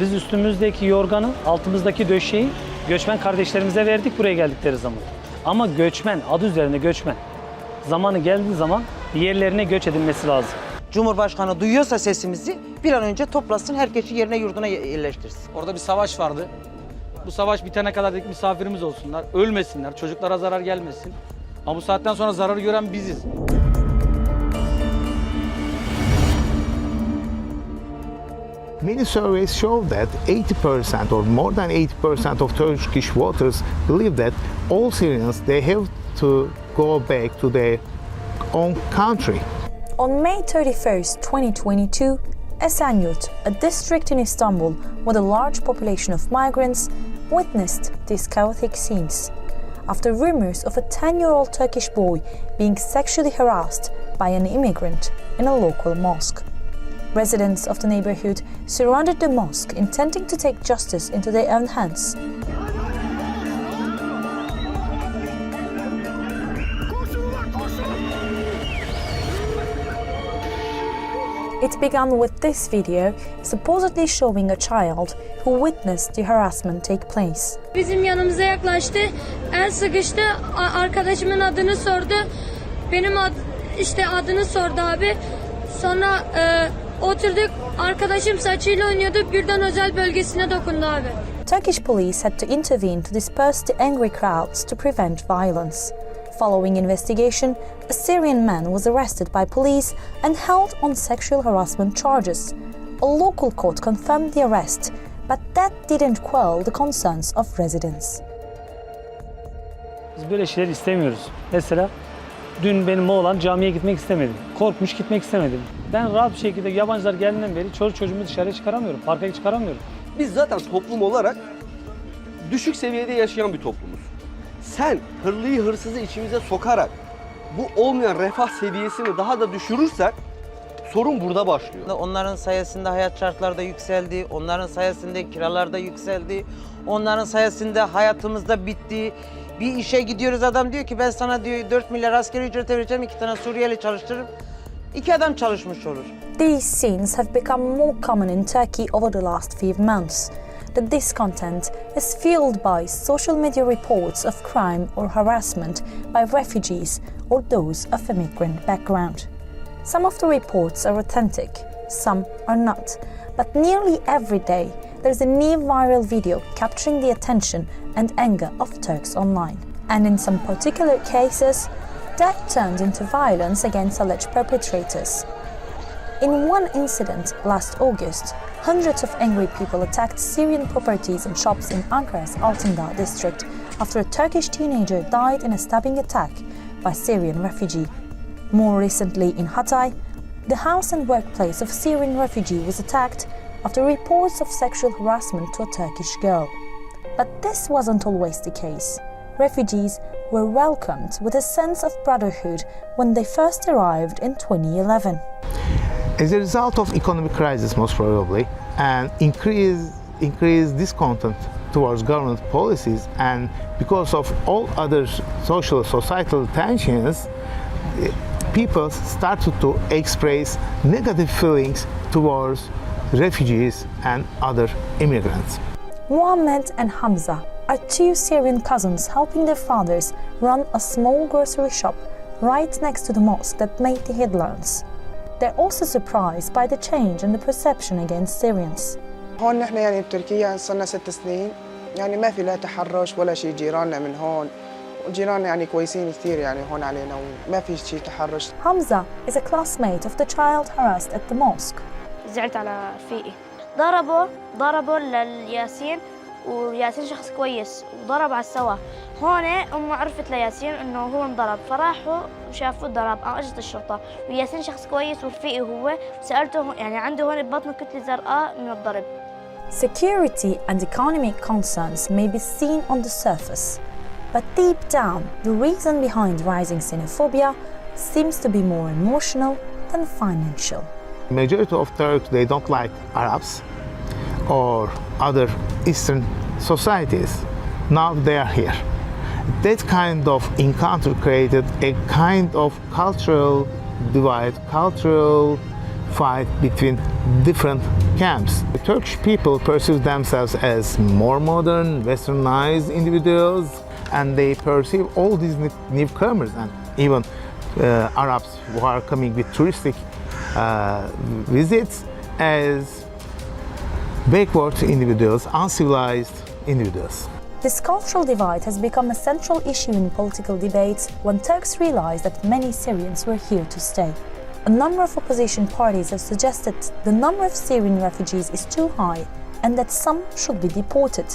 Biz üstümüzdeki yorganı, altımızdaki döşeği göçmen kardeşlerimize verdik buraya geldikleri zaman. Ama göçmen, adı üzerinde göçmen. Zamanı geldiği zaman yerlerine göç edilmesi lazım. Cumhurbaşkanı duyuyorsa sesimizi bir an önce toplasın, herkesi yerine yurduna yerleştirsin. Orada bir savaş vardı. Bu savaş bitene kadar dedik misafirimiz olsunlar, ölmesinler, çocuklara zarar gelmesin. Ama bu saatten sonra zararı gören biziz. Many surveys show that 80% or more than 80% of Turkish voters believe that all Syrians, they have to go back to their own country. On May 31st, 2022, Esenyurt, a district in Istanbul with a large population of migrants, witnessed these chaotic scenes after rumors of a 10-year-old Turkish boy being sexually harassed by an immigrant in a local mosque. Residents of the neighborhood surrounded the mosque, intending to take justice into their own hands. It began with this video supposedly showing a child who witnessed the harassment take place. Bizim yanımıza yaklaştı, el sıkıştı, arkadaşımın adını sordu. Benim adını sordu abi. Sonra oturduk, arkadaşım saçıyla oynuyordu, birden özel bölgesine dokundu abi. Turkish police had to intervene to disperse the angry crowds to prevent violence. Following investigation, a Syrian man was arrested by police and held on sexual harassment charges. A local court confirmed the arrest, but that didn't quell the concerns of residents. Biz böyle şeyler istemiyoruz. Mesela dün benim oğlan camiye gitmek istemedi. Korkmuş gitmek istemedi. Ben rahat bir şekilde yabancılar geldiğinden beri çocuğumu dışarıya çıkaramıyorum, parka çıkaramıyorum. Biz zaten toplum olarak düşük seviyede yaşayan bir toplumuz. Sen hırlıyı hırsızı içimize sokarak bu olmayan refah seviyesini daha da düşürürsen sorun burada başlıyor. Onların sayesinde hayat şartları da yükseldi, onların sayesinde kiralar da yükseldi, onların sayesinde hayatımızda bitti. Bir işe gidiyoruz, adam diyor ki ben sana diyor 4 milyar asgari ücret vereceğim, 2 tane Suriyeli çalıştırırım. 2 adam çalışmış olur. These scenes have become more common in Turkey over the last few months. The discontent is fueled by social media reports of crime or harassment by refugees or those of immigrant background. Some of the reports are authentic, some are not, but nearly every day there's a new viral video capturing the attention and anger of Turks online. And in some particular cases, that turned into violence against alleged perpetrators. In one incident last August, hundreds of angry people attacked Syrian properties and shops in Ankara's Altındağ district after a Turkish teenager died in a stabbing attack by a Syrian refugee. More recently in Hatay, the house and workplace of a Syrian refugee was attacked after reports of sexual harassment to a Turkish girl. But this wasn't always the case. Refugees were welcomed with a sense of brotherhood when they first arrived in 2011. As a result of economic crisis, most probably, and increased discontent towards government policies, and because of all other societal tensions, people started to express negative feelings towards refugees and other immigrants. Muhammad and Hamza are two Syrian cousins helping their fathers run a small grocery shop right next to the mosque that made the headlines. They're also surprised by the change in the perception against Syrians. هون نحن يعني بتركيا صرنا 6 سنين، يعني ما في لا تحرش ولا شيء، جيراننا من هون وجيراننا يعني كويسين كثير يعني هون علينا وما في شيء تحرش. Hamza is a classmate of the child harassed at the mosque. زعلت على رفيقي، ضربوا للياسين، وياسين شخص كويس وضرب على السوا. هون أمه عرفت لياسين إنه هو انضرب، فراحوا وشافوا الضرب، أجت الشرطة، وياسين شخص كويس ورفيقي هو، سألته يعني عنده هون ببطنه كتلة زرقاء من الضرب. Security and economic concerns may be seen on the surface, but deep down, the reason behind rising xenophobia seems to be more emotional than financial. Majority of Turks, they don't like Arabs or other Eastern societies. Now they are here. That kind of encounter created a kind of cultural divide, cultural fight between different camps. The Turkish people perceive themselves as more modern, westernized individuals, and they perceive all these newcomers and even Arabs who are coming with touristic visits as backward individuals, uncivilized individuals. This cultural divide has become a central issue in political debates when Turks realized that many Syrians were here to stay. A number of opposition parties have suggested the number of Syrian refugees is too high and that some should be deported.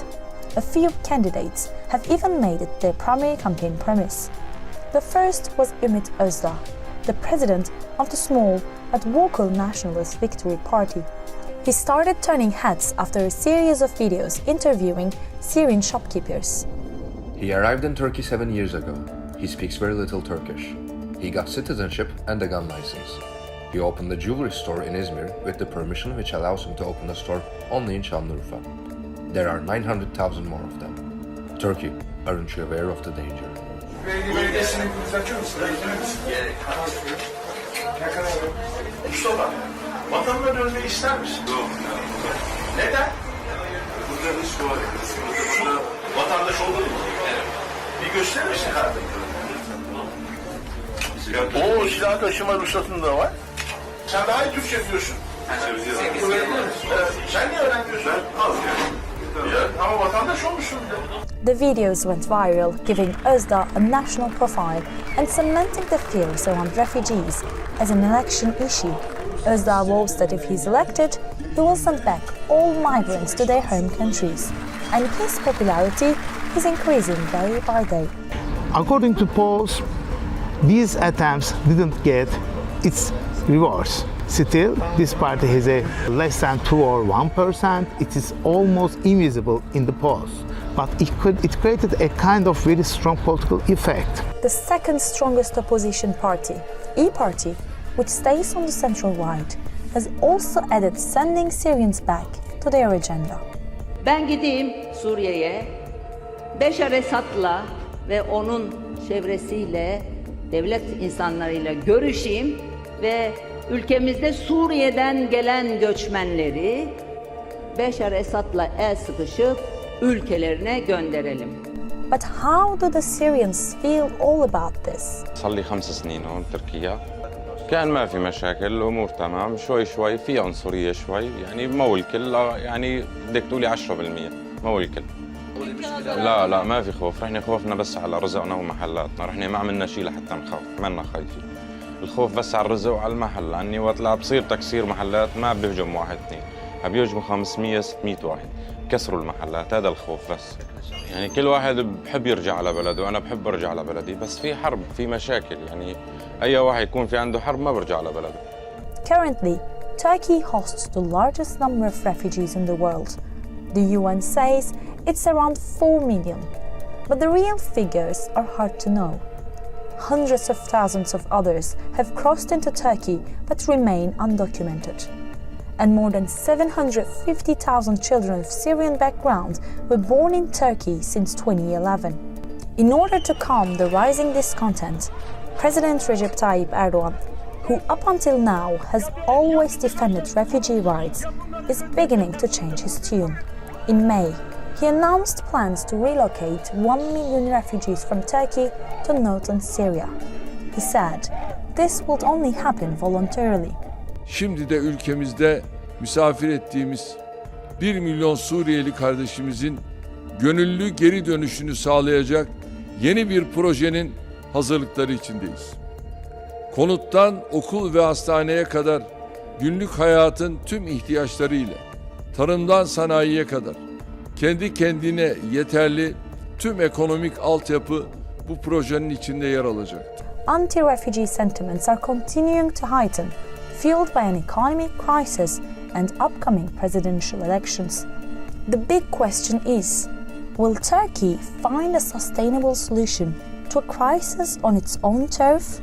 A few candidates have even made it their primary campaign premise. The first was Ümit Özdağ, the president of the small but vocal nationalist Victory Party. He started turning heads after a series of videos interviewing Syrian shopkeepers. He arrived in Turkey 7 years ago. He speaks very little Turkish. He got citizenship and a gun license. He opened a jewelry store in Izmir with the permission which allows him to open a store only in Şanlıurfa. There are 900,000 more of them. Turkey, aren't you aware of the danger? Mustafa, vatanına dönmeyi ister misin? Yok. Neden? Burada risk var. Burada vatandaş olduğunu bir gösterir misin kardeşim? O silah taşıma ruhsatın da var. Sen daha iyi Türkçe diyorsun. Sen niye öğrenmiyorsun? Az yani. Ama vatandaş olmuşsun bile. The videos went viral, giving Özdağ a national profile and cementing the fears around refugees as an election issue. Özdağ vows that if he's elected, he will send back all migrants to their home countries. And his popularity is increasing day by day. According to polls, these attempts didn't get its rewards. Still, this party has a less than 2 or 1%. It is almost invisible in the polls, but it created a kind of very strong political effect. The second strongest opposition party, E-Party, which stays on the central right, has also added sending Syrians back to their agenda. Ben gideyim Suriye'ye, Beşar Esad'la ve onun çevresiyle, devlet insanlarıyla görüşeyim ve ülkemizde Suriye'den gelen göçmenleri Beşar Esad'la el sıkışıp ülkelerine gönderelim. But how do the Syrians feel all about this? صار لي 5 سنين هون بتركيا. كان ما في مشاكل، الامور تمام، شوي شوي في عنصريه شوي، يعني مو الكل، يعني بدك تقولي 10%، مو الكل. لا ما في خوف، رحنا خوفنا بس على رزقنا ومحلاتنا، رحنا ما عملنا شيء لحتى نخاف، منا خايفين. الخوف بس على الرزق وعلى المحل، لاني وقت لا بصير تكسير محلات ما بيهجم واحد اثنين، بيهجموا 500 600 واحد، كسروا المحلات، هذا الخوف بس. يعني كل واحد بحب يرجع على بلده، وانا بحب ارجع على بلدي، بس في حرب، في مشاكل، يعني اي واحد يكون في عنده حرب ما برجع على بلده. Currently, Turkey hosts the largest number of refugees in the world. The UN says it's around 4 million, but the real figures are hard to know. Hundreds of thousands of others have crossed into Turkey but remain undocumented. And more than 750,000 children of Syrian background were born in Turkey since 2011. In order to calm the rising discontent, President Recep Tayyip Erdogan, who up until now has always defended refugee rights, is beginning to change his tune. In May, he announced plans to relocate 1 million refugees from Turkey to northern Syria. He said this would only happen voluntarily. Şimdi de ülkemizde misafir ettiğimiz 1 milyon Suriyeli kardeşimizin gönüllü geri dönüşünü sağlayacak yeni bir projenin hazırlıkları içindeyiz. Konuttan okul ve hastaneye kadar günlük hayatın tüm ihtiyaçlarıyla, tarımdan sanayiye kadar kendi kendine yeterli tüm ekonomik altyapı bu projenin içinde yer alacak. Anti-refugee sentiments are continuing to heighten, fueled by an economic crisis and upcoming presidential elections. The big question is, will Turkey find a sustainable solution to a crisis on its own turf?